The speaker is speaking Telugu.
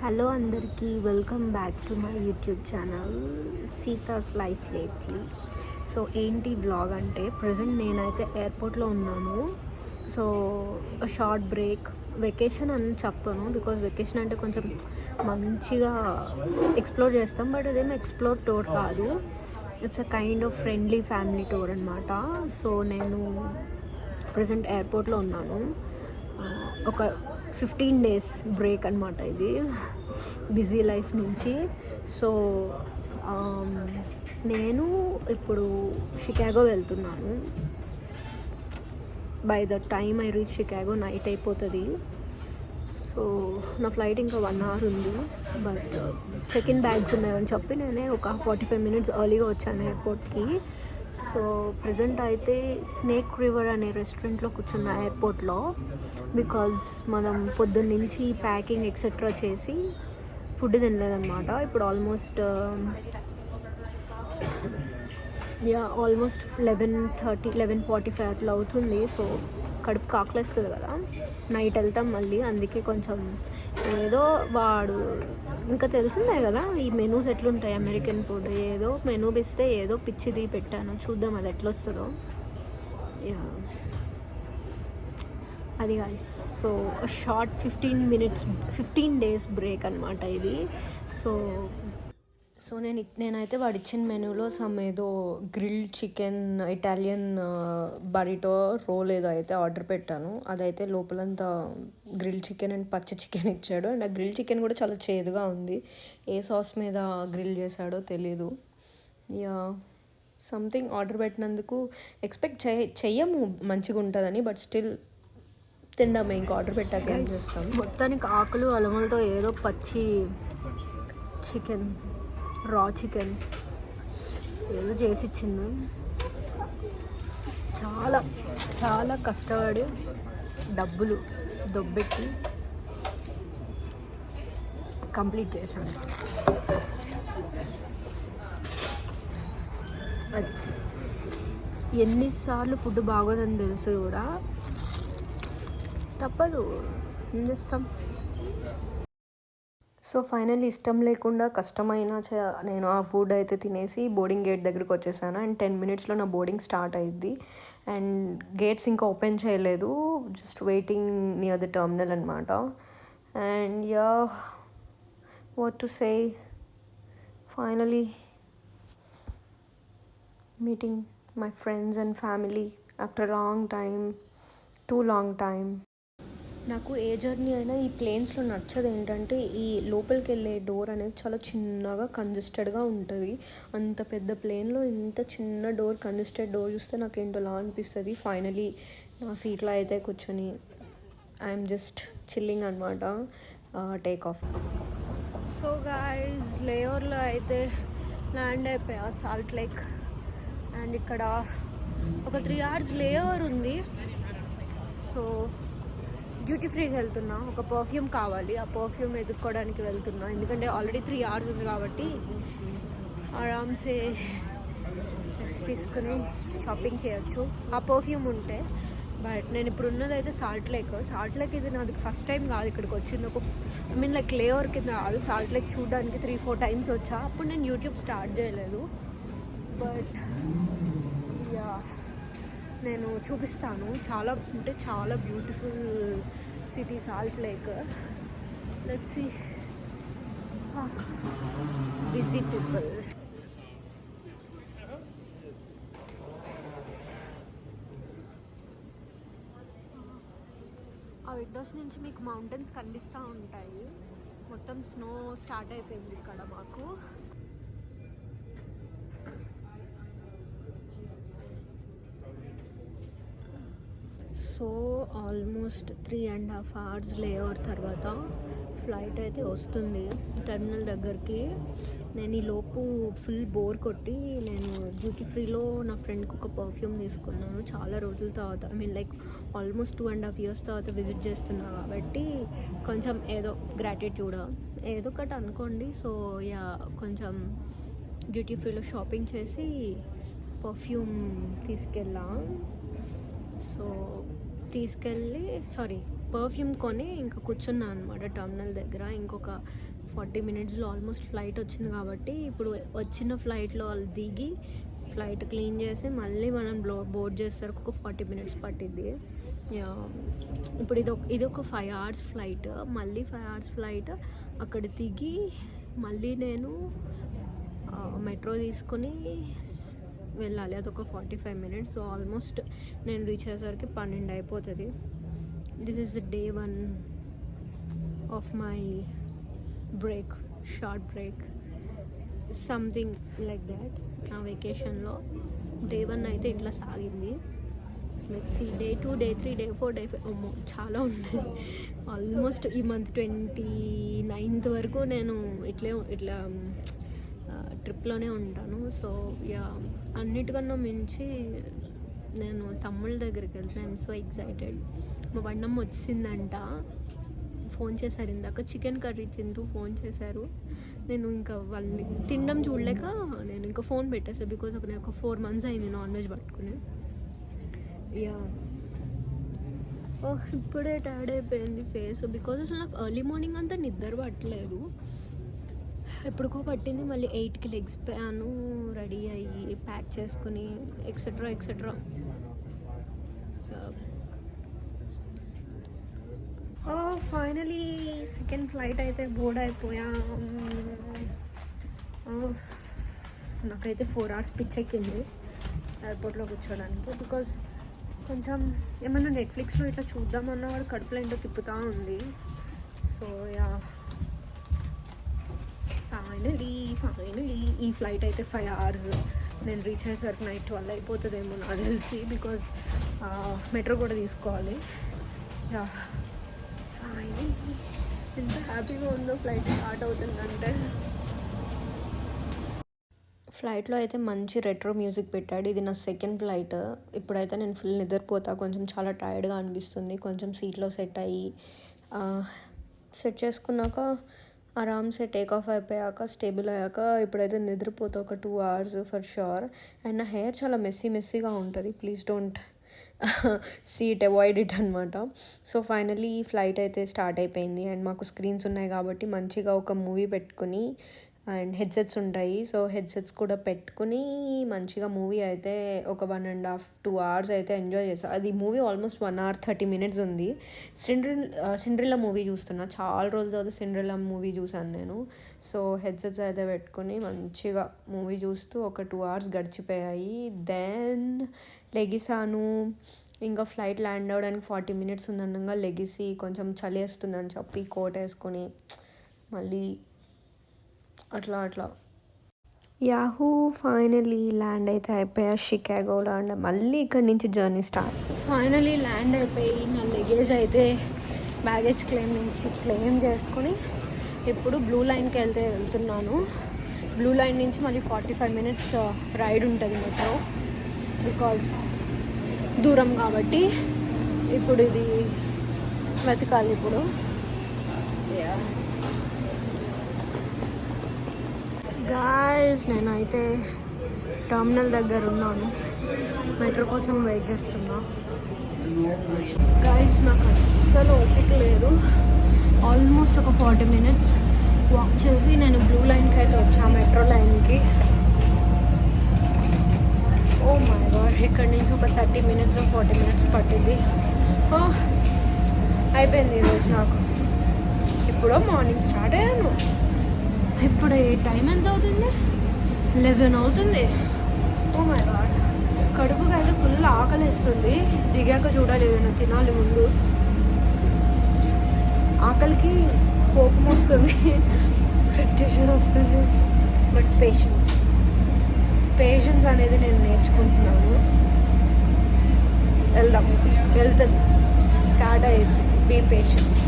హలో అందరికీ welcome back to my YouTube channel Seetha's life lately. So ఏంటి బ్లాగ్ అంటే ప్రజెంట్ నేనైతే ఎయిర్పోర్ట్లో ఉన్నాను. సో షార్ట్ బ్రేక్ వెకేషన్ అని చెప్పను, బికాజ్ వెకేషన్ అంటే కొంచెం మంచిగా ఎక్స్ప్లోర్ చేస్తాం, బట్ ఇదేమో ఎక్స్ప్లోర్ టూర్ కాదు, it's a kind of friendly family tour అనమాట. సో నేను ప్రజెంట్ ఎయిర్పోర్ట్లో ఉన్నాను. ఒక 15 days బ్రేక్ అనమాట ఇది బిజీ లైఫ్ నుంచి. సో నేను ఇప్పుడు షికాగో వెళ్తున్నాను. By the time I reach Chicago night అయిపోతుంది. సో నా ఫ్లైట్ ఇంకా 1 hour ఉంది, బట్ చెక్ ఇన్ బ్యాగ్స్ ఉన్నాయని చెప్పి నేనే ఒక 45 minutes ఎర్లీగా వచ్చాను ఎయిర్పోర్ట్కి. సో ప్రజెంట్ అయితే స్నేక్ రివర్ అనే రెస్టారెంట్లో కూర్చున్న ఎయిర్పోర్ట్లో, బికాజ్ మనం పొద్దున్న నుంచి ప్యాకింగ్ ఎక్సెట్రా చేసి ఫుడ్ తినలేదన్నమాట. ఇప్పుడు ఆల్మోస్ట్ 11:30 11:45 అట్లా అవుతుంది. సో కడుపు కాకలేస్తుంది కదా, నైట్ వెళ్తాం మళ్ళీ, అందుకే కొంచెం ఏదో వాడు ఇంకా తెలిసిందే కదా ఈ మెనూస్ ఎట్లుంటాయి అమెరికన్ ఫుడ్. ఏదో మెనూ ఇస్తే ఏదో పిచ్చిది పెట్టాను, చూద్దాం అది ఎట్లా వస్తుందో. అది guys, so short 15 days break అనమాట ఇది. సో నేనైతే వాడు ఇచ్చిన మెనూలో ఏదో గ్రిల్డ్ చికెన్ ఇటాలియన్ బరిటో రోల్ ఏదో అయితే ఆర్డర్ పెట్టాను. అదైతే లోపలంతా గ్రిల్డ్ చికెన్ అండ్ పచ్చ చికెన్ ఇచ్చాడు. అండ్ ఆ గ్రిల్డ్ చికెన్ కూడా చాలా చేదుగా ఉంది. ఏ సాస్ మీద గ్రిల్ చేశాడో తెలీదు. సంథింగ్ ఆర్డర్ పెట్టినందుకు ఎక్స్పెక్ట్ చెయ్యము మంచిగా ఉంటుందని, బట్ స్టిల్ తిండాము. ఇంకా ఆర్డర్ పెట్టాక ఏం చేస్తాం. మొత్తానికి ఆకులు అలములతో ఏదో పచ్చి చికెన్, రా చికెన్ ఏదో చేసి ఇచ్చింది. చాలా చాలా కష్టపడి డబ్బులు దొబ్బెట్టి కంప్లీట్ చేశాను. అది ఎన్నిసార్లు ఫుడ్ బాగోదని తెలుసు కూడా తప్పదు, ఏం చేస్తాం. సో ఫైనల్లీ ఇష్టం లేకుండా కష్టమైన నేను ఆ ఫుడ్ అయితే తినేసి బోర్డింగ్ గేట్ దగ్గరికి వచ్చేసాను. అండ్ 10 minutesలో నా బోర్డింగ్ స్టార్ట్ అయ్యిద్ది. అండ్ గేట్స్ ఇంకా ఓపెన్ చేయలేదు, just waiting near the terminal అనమాట. And what to say, finally meeting my friends and family after too long time. నాకు ఏ జర్నీ అయినా ఈ ప్లేన్స్లో నచ్చదు ఏంటంటే, ఈ లోపలికి వెళ్ళే డోర్ అనేది చాలా చిన్నగా కంజెస్టెడ్గా ఉంటుంది. అంత పెద్ద ప్లేన్లో ఇంత చిన్న డోర్, కంజెస్టెడ్ డోర్ చూస్తే నాకు ఏంటోలా అనిపిస్తుంది. ఫైనలీ నా సీట్లో అయితే కూర్చొని ఐఎమ్ జస్ట్ చిల్లింగ్ అనమాట. Take off. సో గాయ్స్, లేయర్లో అయితే ల్యాండ్ అయిపోయా సాల్ట్ లేక్. అండ్ ఇక్కడ ఒక 3 hours లేయర్ ఉంది. సో డ్యూటీ ఫ్రీకి వెళ్తున్నా, ఒక పర్ఫ్యూమ్ కావాలి, ఆ పర్ఫ్యూమ్ ఎదుక్కోవడానికి వెళ్తున్నా. ఎందుకంటే ఆల్రెడీ 3 hours ఉంది కాబట్టి ఆరామ్సే తీసుకుని షాపింగ్ చేయొచ్చు ఆ పర్ఫ్యూమ్ ఉంటే. బట్ నేను ఇప్పుడు ఉన్నది అయితే సాల్ట్ లేక్ ఇది నాది ఫస్ట్ టైం కాదు ఇక్కడికి వచ్చింది. లైక్ లేయర్ కింద కాదు, సాల్ట్ లేక్ చూడడానికి 3-4 times వచ్చా. అప్పుడు నేను యూట్యూబ్ స్టార్ట్ చేయలేదు, బట్ నేను చూపిస్తాను. చాలా అంటే చాలా beautiful city salt lake. Let's see. Busy people. ఆ విండోస్ నుంచి మీకు మౌంటైన్స్ కనిపిస్తూ ఉంటాయి. మొత్తం స్నో స్టార్ట్ అయిపోయింది ఇక్కడ మాకు. సో ఆల్మోస్ట్ 3.5 hours లేఓవర్ తర్వాత ఫ్లైట్ అయితే వస్తుంది టెర్మినల్ దగ్గరికి. నేను ఈ లోపు ఫుల్ బోర్ కొట్టి నేను డ్యూటీ ఫ్రీలో నా ఫ్రెండ్కి ఒక పర్ఫ్యూమ్ తీసుకున్నాను. చాలా రోజుల తర్వాత, లైక్ ఆల్మోస్ట్ 2.5 years తర్వాత విజిట్ చేస్తున్నా కాబట్టి కొంచెం ఏదో గ్రాటిట్యూడ్ ఏదో ఒకటి అనుకోండి. సో కొంచెం డ్యూటీ ఫ్రీలో షాపింగ్ చేసి పర్ఫ్యూమ్ తీసుకెళ్ళా. సో తీసుకెళ్ళి పర్ఫ్యూమ్ కొని ఇంకా కూర్చున్నా అనమాట టర్మినల్ దగ్గర. ఇంకొక 40 మినిట్స్లో ఆల్మోస్ట్ ఫ్లైట్ వచ్చింది కాబట్టి ఇప్పుడు వచ్చిన ఫ్లైట్లో వాళ్ళు దిగి ఫ్లైట్ క్లీన్ చేసి మళ్ళీ మనం బోర్డ్ చేసేసరికి ఒక 40 మినిట్స్ పట్టిద్ది. ఇప్పుడు ఇది ఒక 5 hours ఫ్లైట్, మళ్ళీ 5 hours ఫ్లైట్. అక్కడ దిగి మళ్ళీ నేను మెట్రో తీసుకొని వెళ్ళాలి, అదొక 45 మినిట్స్. సో ఆల్మోస్ట్ నేను రీచ్ అయ్యేసరికి 12 అయిపోతుంది. This is day 1 of my break, short break, something like that. నా వెకేషన్లో డే 1 అయితే ఇట్లా సాగింది. Let's see day 2, day 3, day 4, day 5 చాలా ఉన్నాయి. ఆల్మోస్ట్ ఈ మంత్ 29th వరకు నేను ఇట్లా ట్రిప్లోనే ఉంటాను. సో అన్నిటికన్నా మించి నేను తమ్ముళ్ళ దగ్గరికి వెళ్తాను. I'm so excited. మా వన్నమ్మ వచ్చిందంట, ఫోన్ చేశారు ఇందాక, చికెన్ కర్రీ తింటూ ఫోన్ చేశారు. నేను ఇంకా వాళ్ళని తినడం చూడలేక నేను ఇంకా ఫోన్ పెట్టేసాను. బికాజ్ ఒక 4 months అయింది నాన్ వెజ్ పట్టుకుని. ఇప్పుడే టైర్డ్ అయిపోయింది ఫేస్. బికాజ్ అసలు నాకు ఎర్లీ మార్నింగ్ అంతా నిద్ర పట్టలేదు, ఎప్పుడుకో పట్టింది. మళ్ళీ 8కి లెగ్స్ పోయాను, రెడీ అయ్యి ప్యాక్ చేసుకుని ఎక్సెట్రా. ఫైనలీ సెకండ్ ఫ్లైట్ అయితే బోర్డ్ అయిపోయా. నాకైతే 4 hours పిచ్చెక్కింది ఎయిర్పోర్ట్లో కూర్చోడానికి. బికాజ్ కొంచెం ఏమన్నా నెట్ఫ్లిక్స్లో ఇట్లా చూద్దామన్నా వాడు కడుపులో ఏంటో తిప్పుతూ ఉంది. సో ఫైనలీ ఈ ఫ్లైట్ అయితే 5 hours. నేను రీచ్ అయ్యేసరికి నైట్ 12 అయిపోతుందేమో నాకు తెలిసి. బికాజ్ మెట్రో కూడా తీసుకోవాలి. ఫైనలీ ఎంత హ్యాపీగా ఉందో ఫ్లైట్ స్టార్ట్ అవుతుందంటే. ఫ్లైట్లో అయితే మంచి రెట్రో మ్యూజిక్ పెట్టాడు. ఇది నా సెకండ్ ఫ్లైట్. ఇప్పుడైతే నేను ఫుల్ నిద్రపోతా, కొంచెం చాలా టైర్డ్గా అనిపిస్తుంది. కొంచెం సీట్లో సెట్ చేసుకున్నాక ఆరామ్సే టేక్ ఆఫ్ అయిపోయాక స్టేబుల్ అయ్యాక ఇప్పుడైతే నిద్రపోతా ఒక 2 hours ఫర్ షూర్. అండ్ నా హెయిర్ చాలా మెస్సీగా ఉంటుంది. Please don't see it, avoid it అనమాట. సో ఫైనలీ ఫ్లైట్ అయితే స్టార్ట్ అయిపోయింది. అండ్ మాకు స్క్రీన్స్ ఉన్నాయి కాబట్టి మంచిగా ఒక మూవీ పెట్టుకుని, అండ్ హెడ్సెట్స్ ఉంటాయి. సో హెడ్సెట్స్ కూడా పెట్టుకుని మంచిగా మూవీ అయితే ఒక 1.5-2 hours అయితే ఎంజాయ్ చేస్తాను. అది మూవీ ఆల్మోస్ట్ 1 hour 30 minutes ఉంది. సిండ్రిల్లా మూవీ చూస్తున్నా, చాలా రోజుల తర్వాత సిండ్రిల్లా మూవీ చూసాను నేను. సో హెడ్సెట్స్ అయితే పెట్టుకుని మంచిగా మూవీ చూస్తూ ఒక 2 hours గడిచిపోయాయి. దెన్ లెగిసాను. ఇంకా ఫ్లైట్ ల్యాండ్ అవ్వడానికి 40 minutes ఉందనగా లెగిసి కొంచెం చలి వేస్తుందని చెప్పి కోట్ వేసుకొని మళ్ళీ అట్లా యాహూ ఫైనలీ ల్యాండ్ అయితే అయిపోయా షికాగోలో. అండ్ మళ్ళీ ఇక్కడి నుంచి జర్నీ స్టార్ట్. ఫైనలీ ల్యాండ్ అయిపోయి నా లగేజ్ అయితే బ్యాగేజ్ క్లెయిమ్ చేసుకుని ఇప్పుడు బ్లూ లైన్కి వెళ్తున్నాను. బ్లూ లైన్ నుంచి మళ్ళీ 45 minutes రైడ్ ఉంటుంది మెట్రో. బికాజ్ దూరం కాబట్టి ఇప్పుడు ఇది వెతకాలి ఇప్పుడు. గాయ్స్ నేనైతే టర్మినల్ దగ్గర ఉన్నాను, మెట్రో కోసం వెయిట్ చేస్తున్నా. గాయ్స్ నాకు అస్సలు ఓపిక లేదు. ఆల్మోస్ట్ ఒక 40 minutes వాక్ చేసి నేను బ్లూ లైన్కి అయితే వచ్చాను, మెట్రో లైన్కి. ఓ మై గాడ్, ఇక్కడ నుంచి ఒక 30 minutes 40 minutes పట్టింది. అయిపోయింది ఈరోజు నాకు. ఇప్పుడు మార్నింగ్ స్టార్ట్ అయ్యాను. ఇప్పుడు టైం ఎంత అవుతుంది? 11 అవుతుంది. ఓ మై గాడ్, కడుపుకి అయితే ఫుల్ ఆకలి వేస్తుంది. దిగాక చూడాలి, ఏదైనా తినాలి ముందు. ఆకలికి కోపం వస్తుంది, ఫ్రస్ట్రేషన్ వస్తుంది. బట్ పేషెన్స్ అనేది నేను నేర్చుకుంటున్నాను. వెళ్తుంది, స్టార్ట్ అయ్యింది. Be patience.